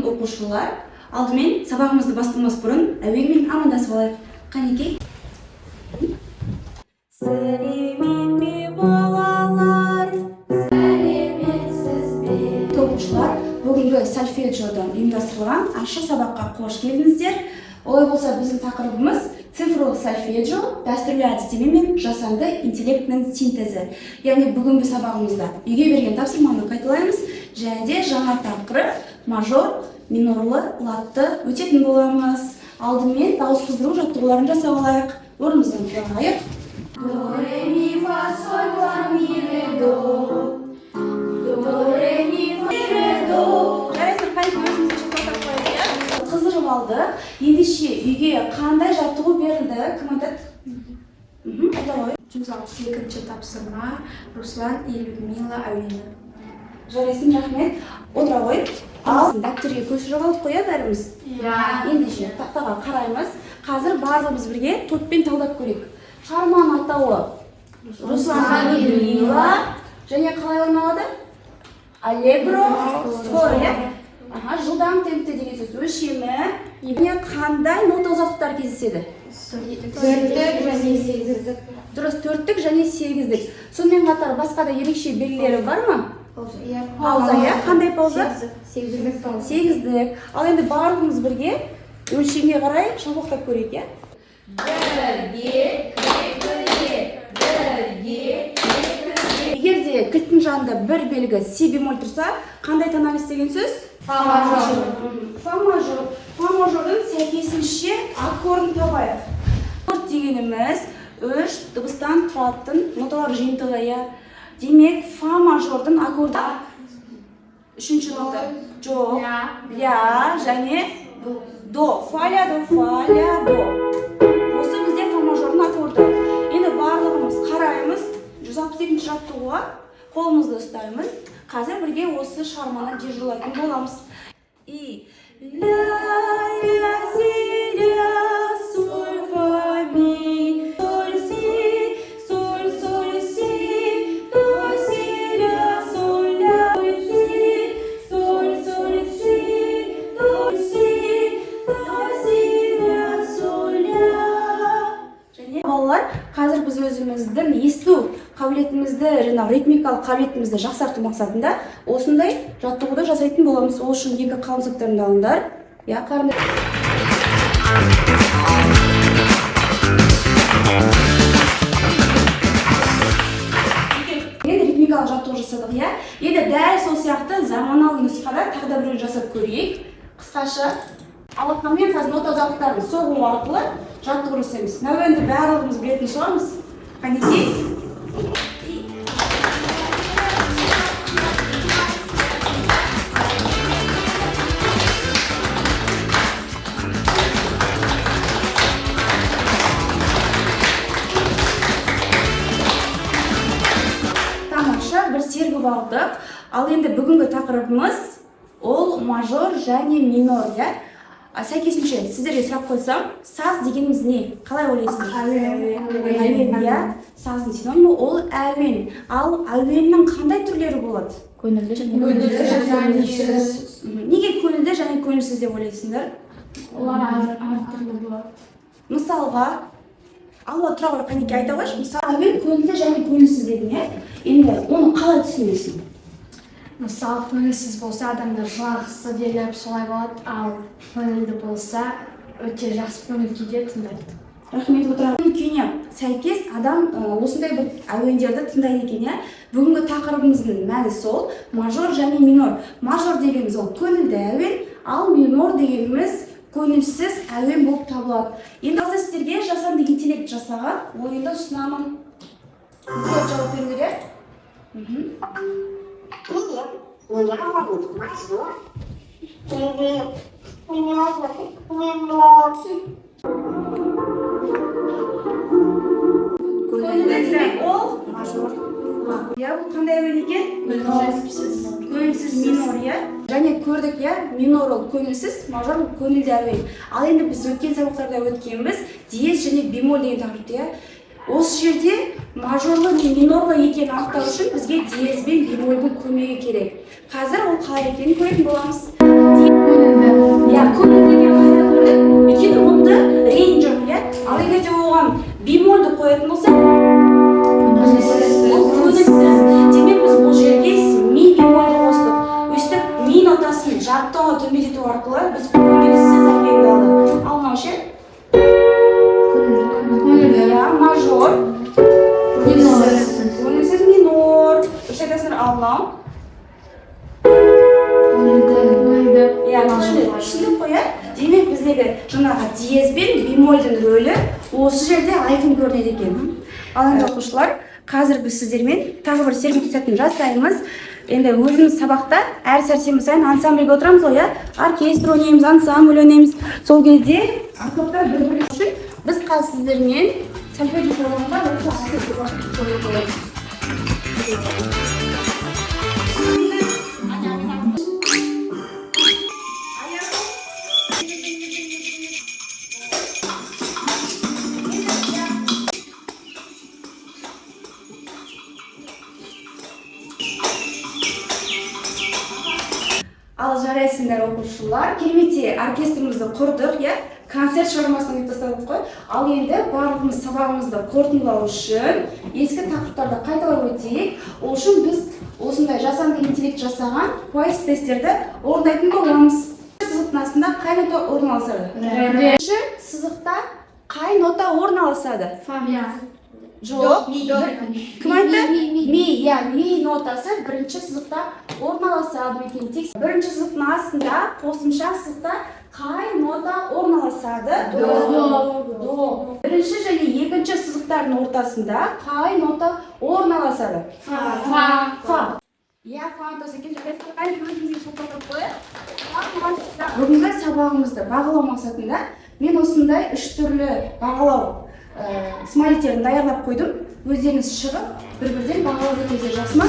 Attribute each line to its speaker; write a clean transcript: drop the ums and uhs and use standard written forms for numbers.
Speaker 1: Оқушылар, алдымен сабағымызды бастамас бұрын әуенмен амандасып алайық. Қанекей. Сәлемет пе балалар, сәлеметсіз бе? Оқушылар, бүгінгі сольфеджиодан ұйымдастырылған ашық сабаққа қош келдіңіздер. Олай болса, біздің тақырыбымыз цифрлық сольфеджио, дәстүрлі әдістеме мен жасанды интеллектінің синтезі. Яғни бүгінгі сабағымызда үйге берген тапсырманы қайталаймыз, және де жаңа тақырып мажор, минорлы, латты өтетін боламыз. Алдымен дауыс қыздыру жаттығуларын жасап алайық. Орнымыздан тұрайық. До, ре, ми, фа, соль, ла, ми, ре, до. До, ре, ми, фа, ре, до. Жарайсың, қайып өзімізді шықпатап қойып. Қыздырып алды. Ендеше үйге қандай жаттығу берілді? Кім айтады? Айта қой.
Speaker 2: 162-ші тапсырма Руслан и Людмила әуені.
Speaker 1: Жарайсың, рахмет. Отыра қой. Ал дәптерге көшіріп алып қоя бәріміз. Ендеше тақтаға қараймыз. Қазір барлығымыз бірге топпен талдап көрейік. Шығарманың атауы Руслан и Людмила. Және қалай орындалады? Аллегро, скоро. Жылдам темпте деген сөз. Өлшемі. Қандай нота ұзақтықтар кездеседі?
Speaker 2: Төрттік және сегіздік.
Speaker 1: Дұрыс, төрттік және сегіздік. Сонымен қатар басқа да ерекше белгілері бар ма? Пауза, қандай пауза?
Speaker 2: Сегіздік пауза.
Speaker 1: Сегіздік. Ал енді барлығымыз бірге өлшемге қарай шалпақтап көрейік, бірге. Егер де кілттің жанында бір белгі си бемоль тұрса, қандай тональность деген сөз?
Speaker 2: Фа мажор.
Speaker 1: Фа мажор. Фа мажордың сәйкесінше аккордын табайық. Аккорд дегеніміз үш дыбыстан тұратын ноталар жиынтығы. Демек, фа мажордың аккорды үшінші нота. Жоқ, ля, және до. Фа, ля, до, фа, ля, до. Осы бізде фа мажордың аккорды. Енді барлығымыз қараймыз. 162-ші жаттығуға қолымызды ұстаймыз. Қазір бірге осы шығарманы жырлайтын боламыз. И ля, ля, си, ля, соль, фа, ми, соль, си, соль, соль, си, до, си, ля, соль, ля, соль, соль, си, до, си, ля, соль, ля. Және балалар, қазір біз өзіміздің есту қабілетімізді, ритмикалық қабілетімізді жақсарту мақсатында осындай жаттығуды жасайтын боламыз. Ол үшін екі қалам саптарында алыңдар. Қарындар. Ритмикалық жаттығу жасадық, Енді дәл сол сияқты заманауи нұсқада тағы да біреуін жасап көрейік. Қысқаша алақанмен қазір нота ұзақтықтарын соғу арқылы жаттығу жасаймыз. Әуенді барлығымыз білетін шығармыз. Қанекей. Тамаша, бір сергіп алдық. Ал енді бүгінгі тақырыбымыз ол мажор және минор, Сәйкесінше сіздерге сұрақ қойсам, саз дегеніміз не? Қалай ойлайсыздар? Әуен, саздың синонимі ол әуен. Ал әуеннің қандай түрлері болады?
Speaker 2: Көңілді және көңілсіз.
Speaker 1: Неге көңілді және көңілсіз деп ойлайсыңдар?
Speaker 2: Олар әртүрлі болады.
Speaker 1: Мысалға, Алла тұра қой, Қанекей айта қойшы. Мысалы, әуен көңілді және көңілсіз дедің, Енді оны қалай түсінесің?
Speaker 2: Мысалы, көңілсіз болса, адамдар жылағысы келіп солай болады, ал көңілді болса, өте жақсы көңіл күйде тыңдайды.
Speaker 1: Рахмет, отыра. Көңіл күйіне сәйкес адам осындай бір әуендерді тыңдайды екен, Бүгінгі тақырыбымыздың мәні сол, мажор және минор. Мажор дегеніміз ол көңілді әуен, ал минор дегеніміз көңілсіз әуен болып табылады. Енді қазір сіздерге жасанды интеллект жасаған ойынды ұсынамын. Көп жауап беріңдер.
Speaker 3: Привет, меня зовут Мажор. Привет,
Speaker 1: Demek o major. Ya bu qanday әуен екен? Көңілсіз минор, я. Және көрдік, я, минор ол көңілсіз, мажор ол көңілді әуен. Ал енді біз өткен сабақтарда өткенбіз диез және бемоль деген тақырыпты, я. Осы жерде мажорлы не минорлы екенін анықтау үшін бізге диез бен бемольдің көмегі керек. Қазір ол қалай екенін көретін боламыз. Я, көңілді деген қайда көрдік? Өйткені онда рейн жоқ, я. Ал егер де оған бемольді қоятын болсақ, ол көңілсіз. Демек біз бұл жерге ми бемольді қостық. Өстіп ми нотасын жартыға төмендету арқылы біз көңілсіз әуенді алдық. Ал мынау ше? Я, мажор. Көңілсіз минор. Дұрыс айтасыңдар, ал мынау? Я, түсіндік қой, я? Демек біздегі жаңағы диез бен бемольдің рөлі осы жерде айқын көрінеді екен. Ал енді оқушылар, қазір біз сіздермен тағы бір сермик сәтін жасаймыз. Енді өзіміз сабақта әр сәрсенбі сайын ансамбльге отырамыз ғой, я? Оркестр ойнаймыз, ансамбль ойнаймыз. Сол кезде аспаптар бір-бірі үшін біз қазір сіздермен сольфеджио сабағында осы аспапты ойнап боламыз. Ал жарайсыңдар оқушылар, керемете оркестрімізді құрдық, я? Концерт шығармасын өтіп тастадық қой. Ал енді барлығымыз сабағымызды қорытындылау үшін ескі тақырыптарды қайталап өтейік. Ол үшін біз осындай жасанды интеллект жасаған поиск тесттерді орындайтын боламыз. Сызықтың астында қай нота орналасады? Бірінші сызықта қай нота орналасады? Жоқ, кім айтты? Ми, я, ми нотасы бірінші сызықта орналасады екен. Бірінші сызықтың астында қосымша сызықта қай нота орналасады? До. Бірінші және екінші сызықтардың ортасында қай нота орналасады? Фа. Я, фа нотасы екен. Қай өзімізге шоқтатып қойып. Бүгінгі сабағымызды бағалау мақсатында мен осындай 3 түрлі бағалау смайликтерін даярлап қойдым. Өздеріңіз шығып, бір-бірден бағалау өтіңіздер, жақсы ма?